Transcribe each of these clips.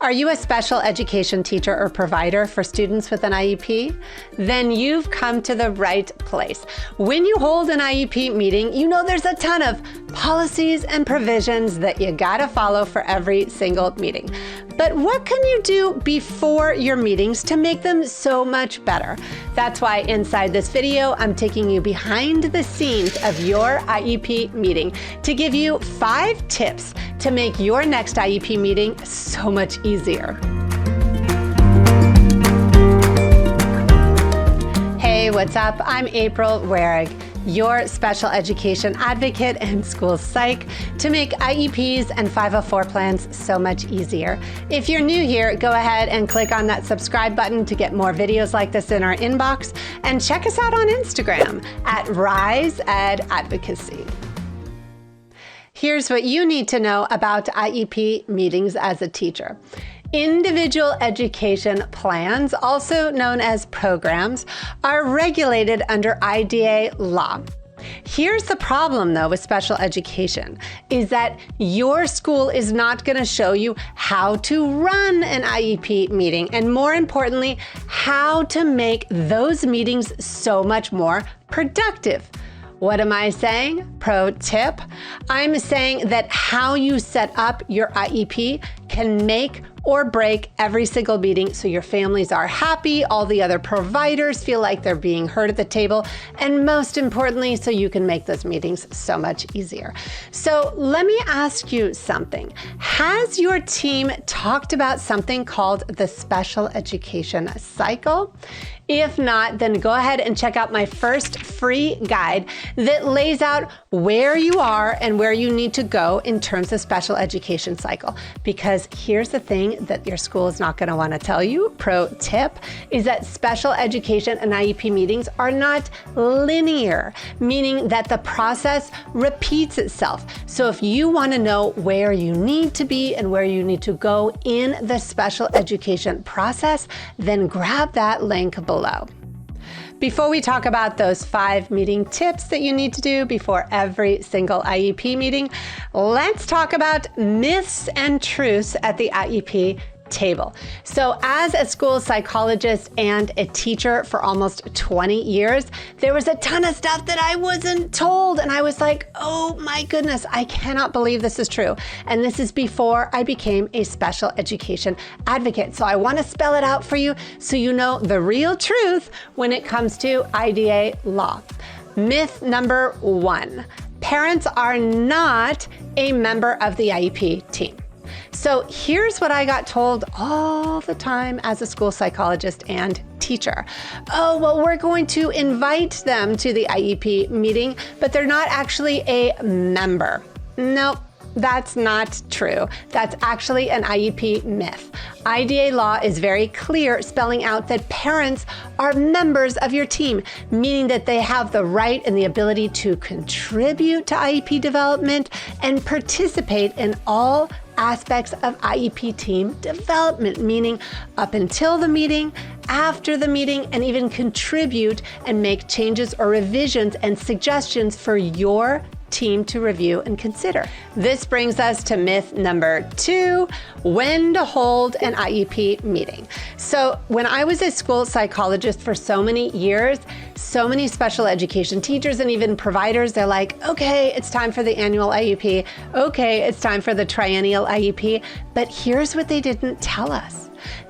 Are you a special education teacher or provider for students with an IEP? Then you've come to the right place. When you hold an IEP meeting, you know there's a ton of policies and provisions that you gotta follow for every single meeting. But what can you do before your meetings to make them so much better? That's why inside this video, I'm taking you behind the scenes of your IEP meeting to give you 5 tips to make your next IEP meeting so much easier. Hey, what's up? I'm April Warig, your special education advocate and school psych to make IEPs and 504 plans so much easier. If you're new here, go ahead and click on that subscribe button to get more videos like this in our inbox, and check us out on Instagram at Rise Ed Advocacy. Here's what you need to know about IEP meetings as a teacher. Individual education plans, also known as programs, are regulated under IDEA law. Here's the problem though with special education, is that your school is not going to show you how to run an IEP meeting, and more importantly, how to make those meetings so much more productive. What am I saying? Pro tip. I'm saying that how you set up your IEP can make or break every single meeting so your families are happy, all the other providers feel like they're being heard at the table, and most importantly, so you can make those meetings so much easier. So let me ask you something. Has your team talked about something called the special education cycle? If not, then go ahead and check out my first free guide that lays out where you are and where you need to go in terms of special education cycle. Because here's the thing that your school is not going to want to tell you, pro tip, is that special education and IEP meetings are not linear, meaning that the process repeats itself. So if you want to know where you need to be and where you need to go in the special education process, then grab that link below. Before we talk about those 5 meeting tips that you need to do before every single IEP meeting, let's talk about myths and truths at the IEP table. So as a school psychologist and a teacher for almost 20 years, there was a ton of stuff that I wasn't told. And I was like, oh my goodness, I cannot believe this is true. And this is before I became a special education advocate. So I want to spell it out for you so you know the real truth when it comes to IDEA law. Myth number 1, parents are not a member of the IEP team. So here's what I got told all the time as a school psychologist and teacher. Oh, well, we're going to invite them to the IEP meeting, but they're not actually a member. Nope. That's not true. That's actually an IEP myth. IDEA law is very clear, spelling out that parents are members of your team, meaning that they have the right and the ability to contribute to IEP development and participate in all aspects of IEP team development, meaning up until the meeting, after the meeting, and even contribute and make changes or revisions and suggestions for your team to review and consider. This brings us to myth number 2, when to hold an IEP meeting. So when I was a school psychologist for so many years, so many special education teachers and even providers, they're like, okay, it's time for the annual IEP. Okay, it's time for the triennial IEP. But here's what they didn't tell us.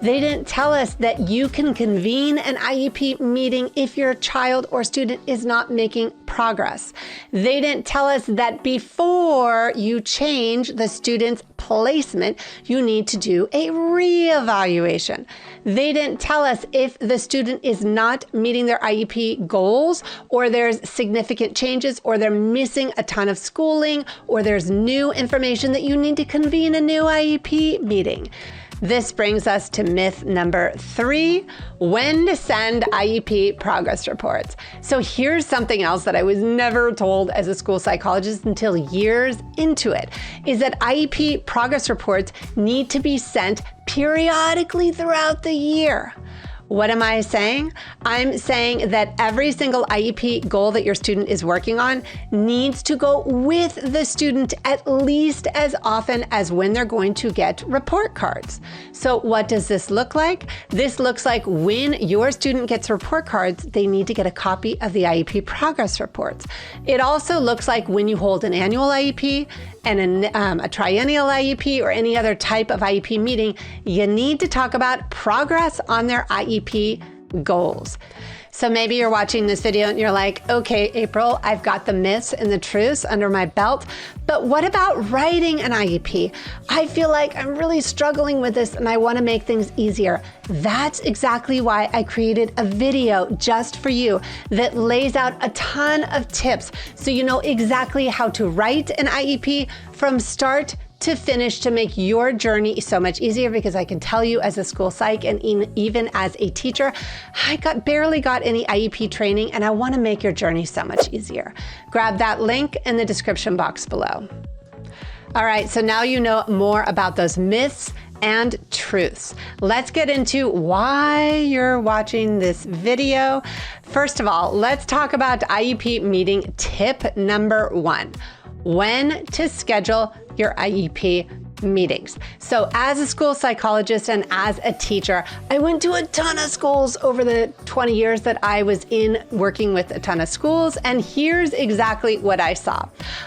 They didn't tell us that you can convene an IEP meeting if your child or student is not making progress. They didn't tell us that before you change the student's placement, you need to do a reevaluation. They didn't tell us if the student is not meeting their IEP goals, or there's significant changes, or they're missing a ton of schooling, or there's new information that you need to convene a new IEP meeting. This brings us to myth number 3, when to send IEP progress reports. So here's something else that I was never told as a school psychologist until years into it, is that IEP progress reports need to be sent periodically throughout the year. What am I saying? I'm saying that every single IEP goal that your student is working on needs to go with the student at least as often as when they're going to get report cards. So what does this look like? This looks like when your student gets report cards, they need to get a copy of the IEP progress reports. It also looks like when you hold an annual IEP and a triennial IEP or any other type of IEP meeting, you need to talk about progress on their IEP goals. So maybe you're watching this video and you're like, okay, April, I've got the myths and the truths under my belt, but what about writing an IEP? I feel like I'm really struggling with this and I want to make things easier. That's exactly why I created a video just for you that lays out a ton of tips so you know exactly how to write an IEP from start to finish to make your journey so much easier, because I can tell you as a school psych and even as a teacher, I barely got any IEP training and I want to make your journey so much easier. Grab that link in the description box below. All right, so now you know more about those myths and truths. Let's get into why you're watching this video. First of all, let's talk about IEP meeting tip number 1. When to schedule your IEP meetings. So as a school psychologist and as a teacher, I went to a ton of schools over the 20 years that I was in working with a ton of schools, and here's exactly what I saw.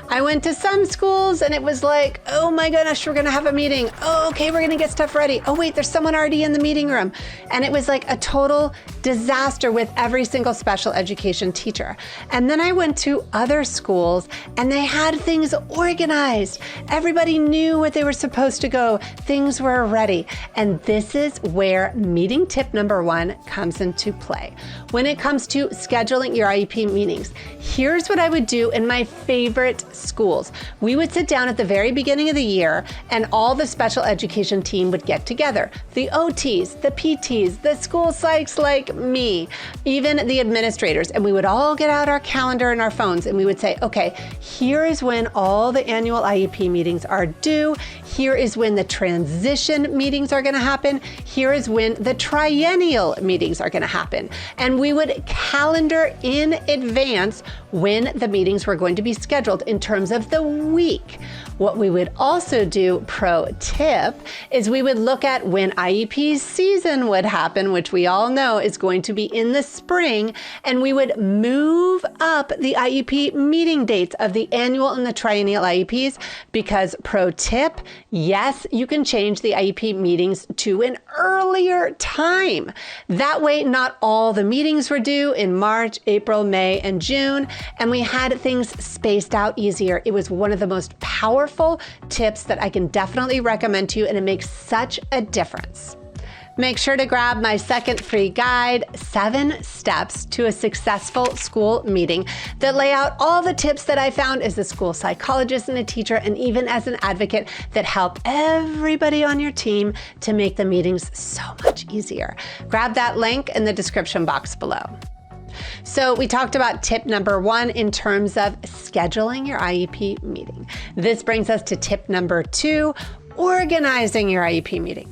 I went to some schools and it was like, oh my goodness, we're gonna have a meeting. Oh, okay, we're gonna get stuff ready. Oh wait, there's someone already in the meeting room. And it was like a total disaster with every single special education teacher. And then I went to other schools and they had things organized. Everybody knew what they were supposed to go. Things were ready. And this is where meeting tip number 1 comes into play. When it comes to scheduling your IEP meetings, here's what I would do in my favorite schools. We would sit down at the very beginning of the year and all the special education team would get together. The OTs, the PTs, the school psychs like me, even the administrators, and we would all get out our calendar and our phones and we would say, okay, here is when all the annual IEP meetings are due. Here is when the transition meetings are going to happen. Here is when the triennial meetings are going to happen. And we would calendar in advance when the meetings were going to be scheduled in terms of the week. What we would also do, pro tip, is we would look at when IEP season would happen, which we all know is going to be in the spring, and we would move up the IEP meeting dates of the annual and the triennial IEPs, because pro tip, yes, you can change the IEP meetings to an earlier time. That way, not all the meetings were due in March, April, May, and June, and we had things spaced out easier. It was one of the most powerful tips that I can definitely recommend to you, and it makes such a difference. Make sure to grab my second free guide, 7 Steps to a Successful School Meeting, that lay out all the tips that I found as a school psychologist and a teacher, and even as an advocate, that help everybody on your team to make the meetings so much easier. Grab that link in the description box below. So we talked about tip number 1 in terms of scheduling your IEP meeting. This brings us to tip number 2, organizing your IEP meeting.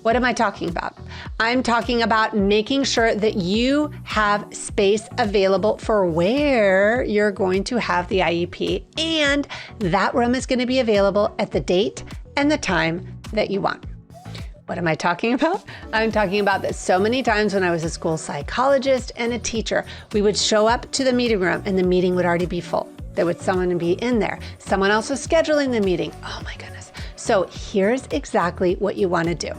What am I talking about? I'm talking about making sure that you have space available for where you're going to have the IEP, and that room is going to be available at the date and the time that you want. What am I talking about? I'm talking about that so many times when I was a school psychologist and a teacher, we would show up to the meeting room and the meeting would already be full. There would someone be in there. Someone else was scheduling the meeting. Oh my goodness. So here's exactly what you want to do.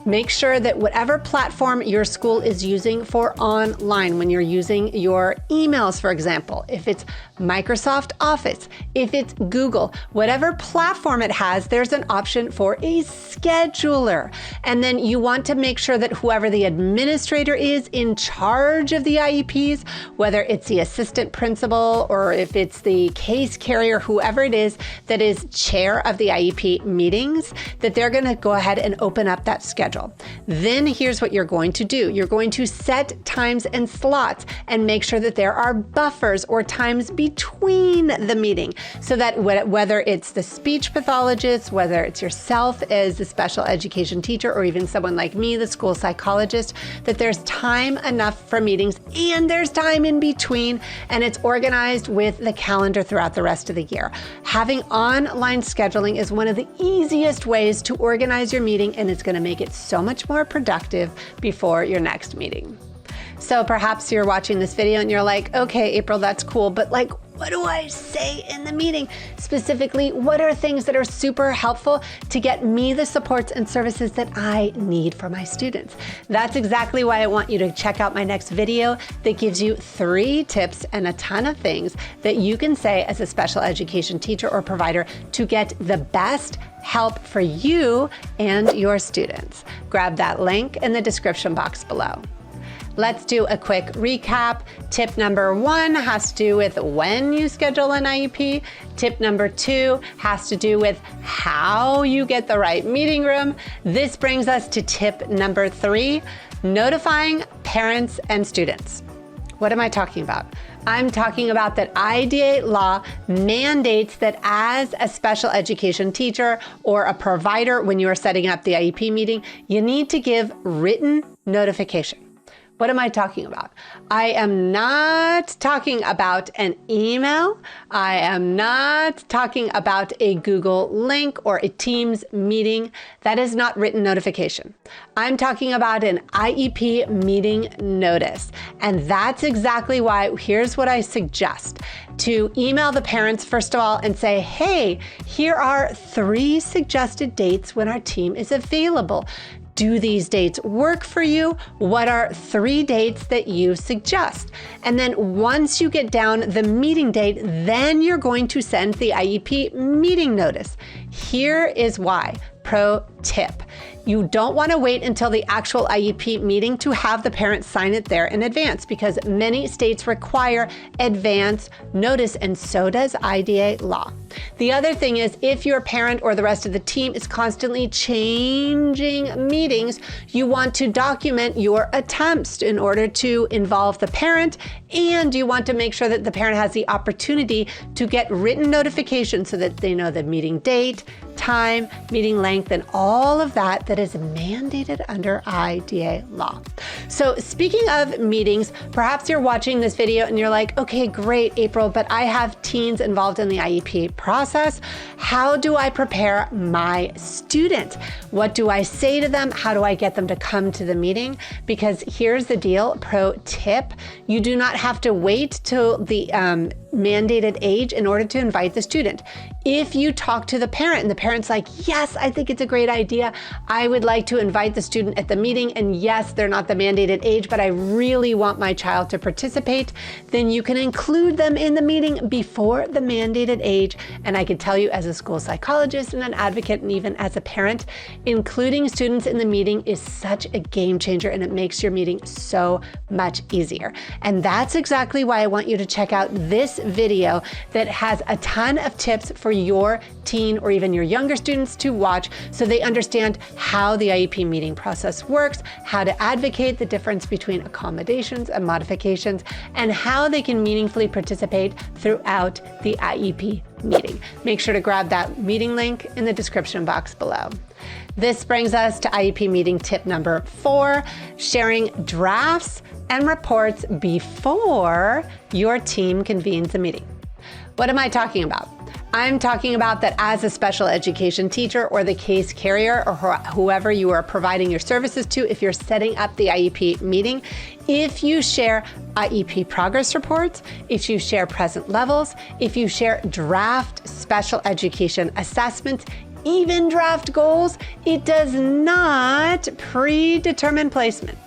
Make sure that whatever platform your school is using for online, when you're using your emails, for example, if it's Microsoft Office, if it's Google, whatever platform it has, there's an option for a scheduler. And then you want to make sure that whoever the administrator is in charge of the IEPs, whether it's the assistant principal or if it's the case carrier, whoever it is that is chair of the IEP meetings, that they're going to go ahead and open up that schedule. schedule. Then here's what you're going to do. You're going to set times and slots and make sure that there are buffers or times between the meeting so that whether it's the speech pathologist, whether it's yourself as a special education teacher, or even someone like me, the school psychologist, that there's time enough for meetings and there's time in between, and it's organized with the calendar throughout the rest of the year. Having online scheduling is one of the easiest ways to organize your meeting, and it's going to make it so much more productive before your next meeting. So perhaps you're watching this video and you're like, okay, April, that's cool, but like, what do I say in the meeting? Specifically, what are things that are super helpful to get me the supports and services that I need for my students? That's exactly why I want you to check out my next video that gives you 3 tips and a ton of things that you can say as a special education teacher or provider to get the best help for you and your students. Grab that link in the description box below. Let's do a quick recap. Tip number 1 has to do with when you schedule an IEP. Tip number 2 has to do with how you get the right meeting room. This brings us to tip number 3, notifying parents and students. What am I talking about? I'm talking about that IDEA law mandates that as a special education teacher or a provider, when you are setting up the IEP meeting, you need to give written notification. What am I talking about? I am not talking about an email. I am not talking about a Google link or a Teams meeting. That is not written notification. I'm talking about an IEP meeting notice. And that's exactly why, here's what I suggest. To email the parents, first of all, and say, hey, here are 3 suggested dates when our team is available. Do these dates work for you? What are 3 dates that you suggest? And then once you get down the meeting date, then you're going to send the IEP meeting notice. Here is why. Pro tip. You don't want to wait until the actual IEP meeting to have the parents sign it there in advance, because many states require advance notice, and so does IDEA law. The other thing is, if your parent or the rest of the team is constantly changing meetings, you want to document your attempts in order to involve the parent, and you want to make sure that the parent has the opportunity to get written notification so that they know the meeting date, time, meeting length, and all of that is mandated under IDEA law. So speaking of meetings, perhaps you're watching this video and you're like, okay, great, April, but I have teens involved in the IEP process. How do I prepare my student? What do I say to them? How do I get them to come to the meeting? Because here's the deal, pro tip, you do not have to wait till the mandated age in order to invite the student. If you talk to the parent and the parent's like, yes, I think it's a great idea. I would like to invite the student at the meeting, and yes, they're not the mandated age, but I really want my child to participate, then you can include them in the meeting before the mandated age. And I can tell you, as a school psychologist and an advocate, and even as a parent, including students in the meeting is such a game changer, and it makes your meeting so much easier. And that's exactly why I want you to check out this video that has a ton of tips for your teen or even your younger students to watch, so they understand how the IEP meeting process works, how to advocate the difference between accommodations and modifications, and how they can meaningfully participate throughout the IEP meeting. Make sure to grab that meeting link in the description box below. This brings us to IEP meeting tip number 4, sharing drafts and reports before your team convenes a meeting. What am I talking about? I'm talking about that as a special education teacher or the case carrier or whoever you are providing your services to, if you're setting up the IEP meeting, if you share IEP progress reports, if you share present levels, if you share draft special education assessments, even draft goals, it does not predetermine placement.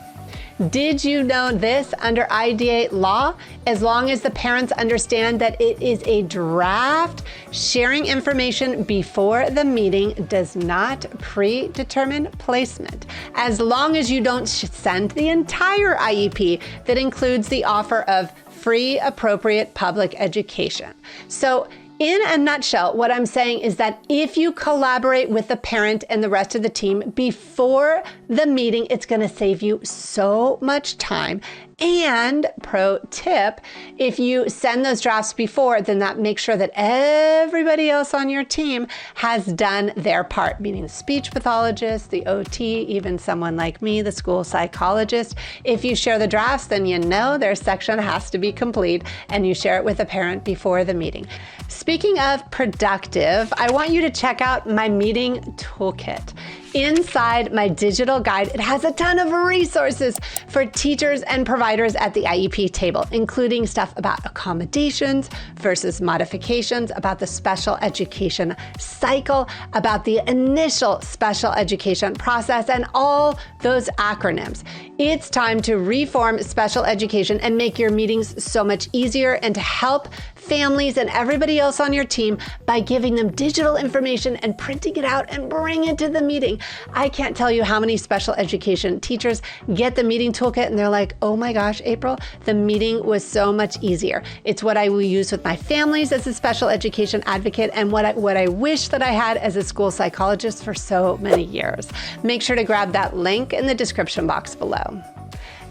Did you know this under IDEA law? As long as the parents understand that it is a draft, sharing information before the meeting does not predetermine placement. As long as you don't send the entire IEP that includes the offer of free, appropriate public education. So In a nutshell, what I'm saying is that if you collaborate with the parent and the rest of the team before the meeting, it's going to save you so much time. And pro tip, if you send those drafts before, then that makes sure that everybody else on your team has done their part, meaning the speech pathologist, the OT, even someone like me, the school psychologist. If you share the drafts, then you know their section has to be complete and you share it with the parent before the meeting. Speaking of productive, I want you to check out my meeting toolkit. Inside my digital guide, it has a ton of resources for teachers and providers at the IEP table, including stuff about accommodations versus modifications, about the special education cycle, about the initial special education process, and all those acronyms. It's time to reform special education and make your meetings so much easier, and to help families and everybody else on your team by giving them digital information and printing it out and bring it to the meeting. I can't tell you how many special education teachers get the meeting toolkit and they're like, oh my gosh, April, the meeting was so much easier. It's what I will use with my families as a special education advocate, and what I wish that I had as a school psychologist for so many years. Make sure to grab that link in the description box below.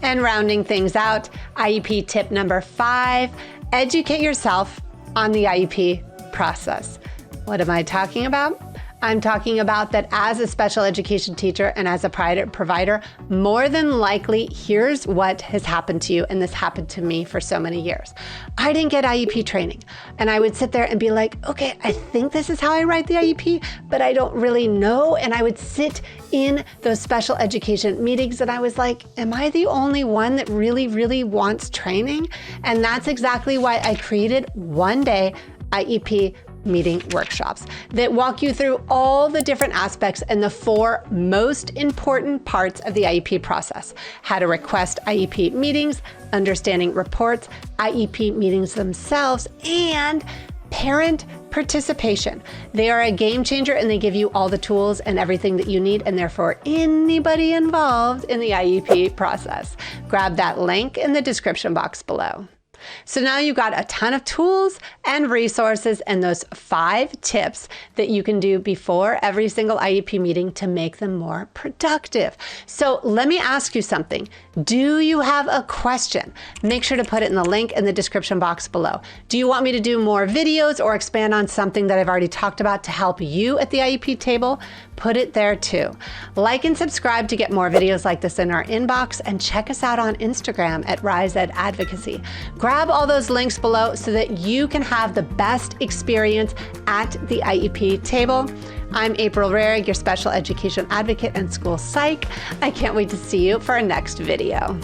And rounding things out, IEP tip number 5, educate yourself on the IEP process. What am I talking about? I'm talking about that as a special education teacher and as a provider, more than likely, here's what has happened to you, and this happened to me for so many years. I didn't get IEP training, and I would sit there and be like, okay, I think this is how I write the IEP, but I don't really know. And I would sit in those special education meetings and I was like, am I the only one that really wants training? And that's exactly why I created One Day IEP meeting workshops that walk you through all the different aspects and the 4 most important parts of the IEP process: how to request IEP meetings, understanding reports, IEP meetings themselves, and parent participation. They are a game changer, and they give you all the tools and everything that you need, and therefore anybody involved in the IEP process. Grab that link in the description box below. So now you've got a ton of tools and resources and those 5 tips that you can do before every single IEP meeting to make them more productive. So let me ask you something. Do you have a question? Make sure to put it in the link in the description box below. Do you want me to do more videos or expand on something that I've already talked about to help you at the IEP table? Put it there too. Like and subscribe to get more videos like this in our inbox, and check us out on Instagram at RiseEd Advocacy. Grab all those links below so that you can have the best experience at the IEP table. I'm April Rarig, your special education advocate and school psych. I can't wait to see you for our next video.